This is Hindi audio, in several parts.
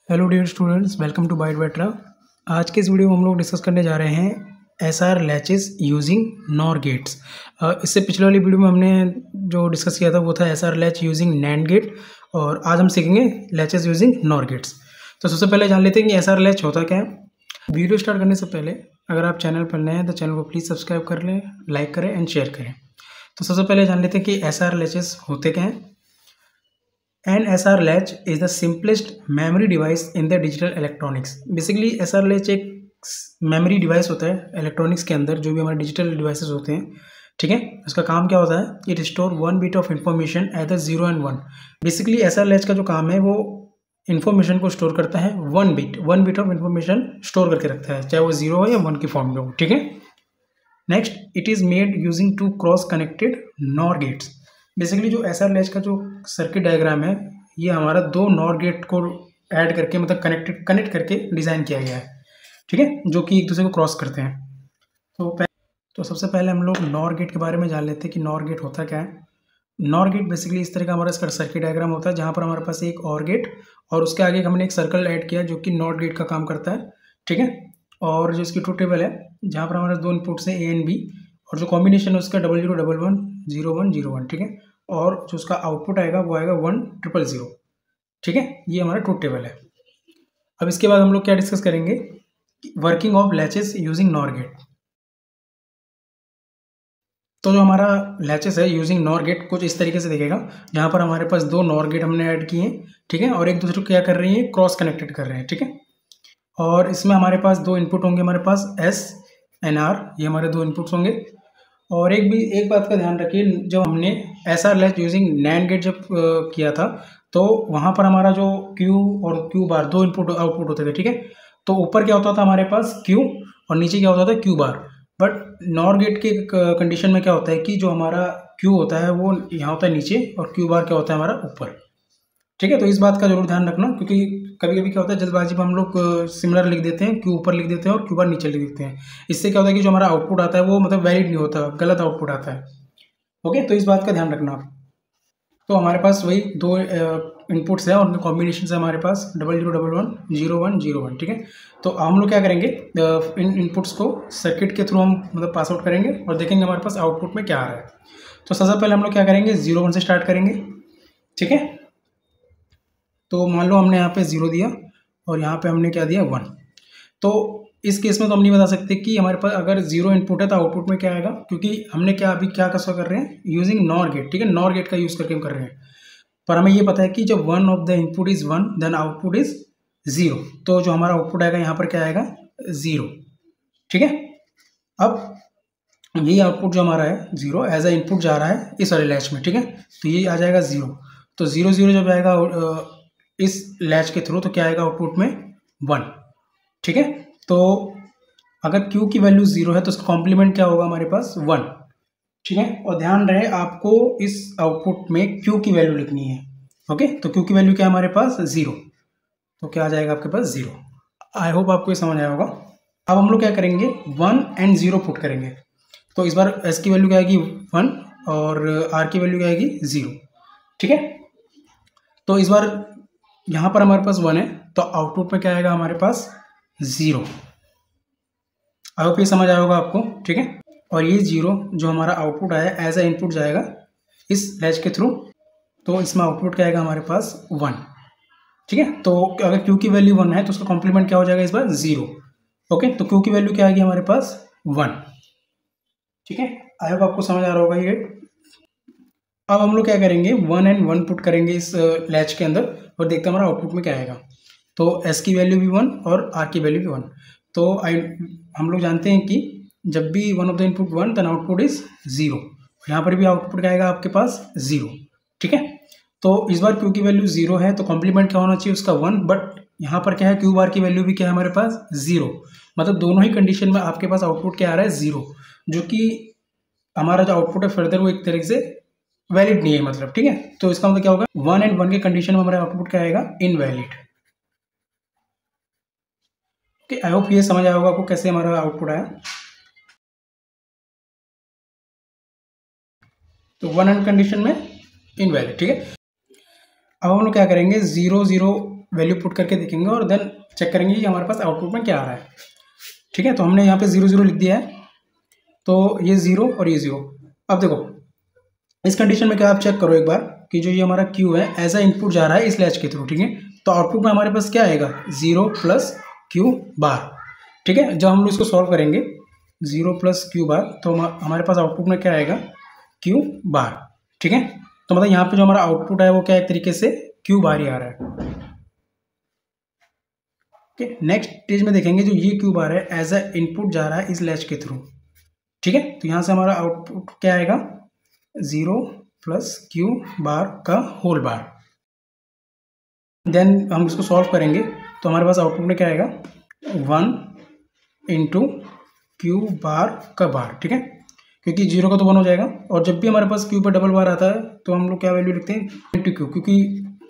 Hello dear students, welcome to बाइट बेटरा। आज के इस वीडियो में हम लोग डिस्कस करने जा रहे हैं SR latches using NOR gates. इससे पिछले वाली वीडियो में हमने जो डिस्कस किया था वो था SR latch using NAND gate, और आज हम सीखेंगे लैचेस यूजिंग नॉर गेट्स। तो सबसे पहले जान लेते हैं कि एसआर लैच होता क्या है। वीडियो स्टार्ट करने से पहले अगर आप चैनल पर नए हैं तो चैनल को प्लीज़ सब्सक्राइब कर लें, लाइक करें एंड शेयर करें। तो सबसे पहले जान लेते हैं कि एसआर लैचेस होते क्या हैं। An SR latch is the simplest memory device in the digital electronics। Basically SR latch एक मेमोरी डिवाइस होता है इलेक्ट्रॉनिक्स के अंदर, जो भी हमारे डिजिटल डिवाइसेस होते हैं, ठीक है। उसका काम क्या होता है, it store 1 bit of information at 0 and 1। Basically SR latch का जो काम है वो इन्फॉर्मेशन को स्टोर करता है, 1 बिट ऑफ इन्फॉर्मेशन स्टोर करके रखता है, चाहे वो 0 हो या 1 की फॉर्म में हो, ठीक है। Next, it is made using two cross connected NOR gates. Basically जो एसआर लैच का जो सर्किट डायग्राम है, ये हमारा दो नॉर गेट को ऐड करके, मतलब कनेक्ट करके डिज़ाइन किया गया है, ठीक है, जो कि एक दूसरे को क्रॉस करते हैं। तो सबसे पहले हम लोग नॉर गेट के बारे में जान लेते हैं कि नॉर गेट होता क्या है। नॉर गेट बेसिकली इस तरह का हमारा इसका सर्किट डायग्राम होता है, जहाँ पर हमारे पास एक और गेट और उसके आगे हमने एक सर्कल ऐड किया जो कि नॉट गेट का काम करता है, ठीक है। और जो इसकी ट्रूथ टेबल है, जहाँ पर हमारे दो इनपुट्स हैं ए एंड बी, और जो कॉम्बिनेशन है उसका 0011 0101, ठीक है। और जो उसका आउटपुट आएगा वो आएगा 1000, ठीक है। ये हमारा ट्रूथ टेबल है। अब इसके बाद हम लोग क्या डिस्कस करेंगे, working of latches using NOR gate. तो जो हमारा लैचेस है यूजिंग नॉर गेट कुछ इस तरीके से दिखेगा, जहाँ पर हमारे पास दो नॉर गेट हमने ऐड किए हैं, ठीक है, और एक दूसरे को क्या कर रही है, क्रॉस कनेक्टेड कर रहे हैं, ठीक है। और इसमें हमारे पास दो इनपुट होंगे, हमारे पास एस एन आर, ये हमारे दो इनपुट्स होंगे। और एक बात का ध्यान रखिए, जब हमने SR latch using NAND gate जब किया था, तो वहाँ पर हमारा जो क्यू और क्यू बार दो इनपुट आउटपुट होते थे, ठीक है। तो ऊपर क्या होता था हमारे पास क्यू और नीचे क्या होता था Q bar. But NOR gate के कंडीशन में क्या होता है कि जो हमारा क्यू होता है वो यहाँ होता है नीचे, और क्यू बार क्या होता है हमारा ऊपर, ठीक है। तो इस बात का जरूर ध्यान रखना, क्योंकि कभी कभी क्या होता है जल्दबाजी में हम लोग सिमिलर लिख देते हैं, क्यू ऊपर लिख देते हैं और क्यू बार नीचे लिख देते हैं। इससे क्या होता है कि जो हमारा आउटपुट आता है वो मतलब वैलिड नहीं होता, गलत आउटपुट आता है। ओके, तो इस बात का ध्यान रखना आप। तो हमारे पास वही दो इनपुट्स हैं और उनके कॉम्बिनेशन है हमारे पास 0011 0101, ठीक है। तो हम लोग क्या करेंगे, इन इनपुट्स को सर्किट के थ्रू हम मतलब पास आउट करेंगे और देखेंगे हमारे पास आउटपुट में क्या आ रहा है। तो सबसे पहले हम लोग क्या करेंगे, 01 से स्टार्ट करेंगे, ठीक है। तो मान लो हमने यहाँ पे 0 दिया और यहाँ पे हमने क्या दिया 1। तो इस केस में तो हम नहीं बता सकते कि हमारे पास अगर 0 इनपुट है तो आउटपुट में क्या आएगा, क्योंकि हमने क्या अभी क्या कसवा कर रहे हैं, यूजिंग नॉर गेट, ठीक है, नॉर गेट का यूज़ करके हम कर रहे हैं। पर हमें ये पता है कि जब one of the input is 1 then output is 0। तो जो हमारा आउटपुट आएगा यहाँ पर क्या आएगा 0, ठीक है। अब यही आउटपुट जो हमारा है 0 एज अ इनपुट जा रहा है इस वाले लैच में, ठीक है। तो ये आ जाएगा 0। तो 0 जब आएगा इस लैच के थ्रू तो क्या आएगा आउटपुट में 1, ठीक है। तो अगर Q की वैल्यू 0 है तो उसका कॉम्प्लीमेंट क्या होगा हमारे पास 1, ठीक है। और ध्यान रहे आपको इस आउटपुट में Q की वैल्यू लिखनी है। ओके, तो Q की वैल्यू क्या है हमारे पास 0, तो क्या आ जाएगा आपके पास 0। आई होप आपको ये समझ आया होगा। अब हम लोग क्या करेंगे, 1 and 0 पुट करेंगे। तो इस बार S की वैल्यू क्या आएगी 1 और R की वैल्यू क्या आएगी 0, ठीक है। तो इस बार यहाँ पर हमारे पास 1 है तो आउटपुट में क्या आएगा हमारे पास 0। आई होप ये समझ आया होगा आपको, ठीक है। और ये 0 जो हमारा आउटपुट आया एज अ इनपुट जाएगा इस लैच के थ्रू, तो इसमें आउटपुट क्या आएगा हमारे पास 1, ठीक है। तो अगर Q की वैल्यू 1 है तो उसका कॉम्प्लीमेंट क्या हो जाएगा इस बार 0। ओके, तो Q की वैल्यू क्या आएगी हमारे पास 1, ठीक है। आई होप आपको समझ आ रहा होगा ये। अब हम लोग क्या करेंगे, 1 and 1 पुट करेंगे इस लैच के अंदर और देखते हैं हमारा आउटपुट में क्या आएगा। तो S की वैल्यू भी 1 और R की वैल्यू भी 1। तो हम लोग जानते हैं कि जब भी one of the input 1 then output is 0। यहाँ पर भी आउटपुट क्या आएगा आपके पास 0, ठीक है। तो इस बार Q की वैल्यू 0 है तो कॉम्प्लीमेंट क्या होना चाहिए उसका 1, बट यहाँ पर क्या है Q बार की वैल्यू भी क्या है हमारे पास 0। मतलब दोनों ही कंडीशन में आपके पास आउटपुट क्या आ रहा है 0, जो कि हमारा जो आउटपुट है फर्दर वो एक तरीके से वैलिड नहीं है, मतलब, ठीक है। तो इसका मतलब क्या होगा 1 and 1 के कंडीशन में हमारा आउटपुट क्या आएगा इनवैलिड। ओके, आई होप ये समझ आया होगा आपको कैसे हमारा आउटपुट आया। तो 1 and कंडीशन में इनवैलिड, ठीक है। अब हम लोग क्या करेंगे, 0 0 वैल्यू पुट करके देखेंगे और देन चेक करेंगे कि हमारे पास आउटपुट में क्या आ रहा है। ठीक है, तो हमने यहाँ पे 0 0 लिख दिया है, तो ये 0 और ये 0। अब देखो इस कंडीशन में क्या, आप चेक करो एक बार कि जो ये हमारा क्यू है एज अ इनपुट जा रहा है इस लैच के थ्रू। ठीक है, तो आउटपुट में हमारे पास क्या आएगा 0 प्लस क्यू बार। ठीक है, जब हम लोग इसको सॉल्व करेंगे 0 प्लस क्यू बार, तो हमारे पास आउटपुट में क्या आएगा क्यू बार। ठीक है, तो मतलब यहाँ पे जो हमारा आउटपुट है वो क्या एक तरीके से क्यू बार ही आ रहा है। ओके, नेक्स्ट स्टेज में देखेंगे जो ये क्यू बार है एज अ इनपुट जा रहा है इस लैच के थ्रू। ठीक है, तो यहाँ से हमारा आउटपुट क्या आएगा 0 प्लस क्यू बार का होल बार। देन हम इसको सॉल्व करेंगे तो हमारे पास आउटपुट में क्या आएगा 1 इंटू क्यू बार का बार। ठीक है, क्योंकि 0 का तो 1 हो जाएगा, और जब भी हमारे पास क्यू पर डबल बार आता है तो हम लोग क्या वैल्यू लिखते हैं इंटू क्यू, क्योंकि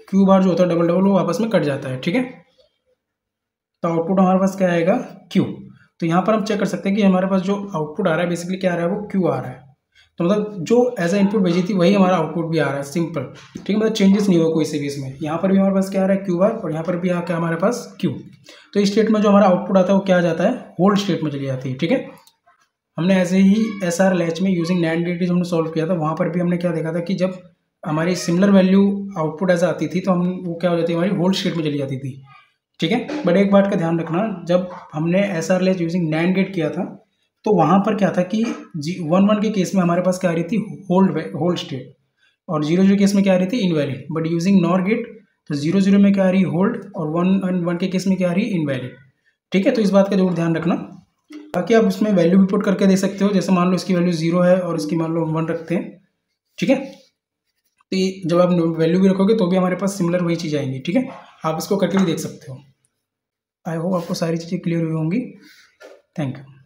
क्यू बार जो होता है डबल डबल वो आपस में कट जाता है। ठीक है, तो आउटपुट हमारे पास क्या आएगा क्यू। तो यहाँ पर हम चेक कर सकते हैं कि हमारे पास जो आउटपुट आ रहा है बेसिकली क्या आ रहा है वो क्यू आ रहा है। तो मतलब जो एज अ इनपुट भेजी थी वही हमारा आउटपुट भी आ रहा है, सिंपल। ठीक है, मतलब चेंजेस नहीं हुआ कोई से भी इसमें। यहाँ पर भी हमारे पास क्या आ रहा है क्यू बार, और यहाँ पर भी क्या हमारे पास क्यू। तो इस स्टेट में जो हमारा आउटपुट आता है वो क्या आ जाता है होल्ड स्टेट में चली जाती है। ठीक है, हमने ऐसे ही SR लैच में यूजिंग NAND गेट हमने सॉल्व किया था, वहाँ पर भी हमने क्या देखा था कि जब हमारी सिमिलर वैल्यू आउटपुट ऐसा आती थी तो हम वो क्या हो जाती है हमारी होल्ड स्टेट में चली जाती थी। ठीक है, बट एक बात का ध्यान रखना, जब हमने SR latch using NAND gate किया था तो वहाँ पर क्या था कि 1 1 के केस में हमारे पास क्या आ रही थी होल्ड स्टेट, और 0 0 केस में क्या आ रही थी invalid. But using NOR gate तो 0 0 में क्या आ रही है होल्ड, और 1 1 के केस में क्या आ रही है इनवैलिड। ठीक है, तो इस बात का जरूर ध्यान रखना। बाकी आप इसमें वैल्यू भी पुट करके दे सकते हो, जैसे मान लो इसकी वैल्यू 0 है और इसकी मान लो 1 रखते हैं। ठीक है, तो जब आप वैल्यू भी रखोगे तो भी हमारे पास सिमिलर वही चीज़ आएंगी। ठीक है, आप इसको करके भी देख सकते हो। आई होप आपको सारी चीज़ें क्लियर हुई होंगी। Thank you.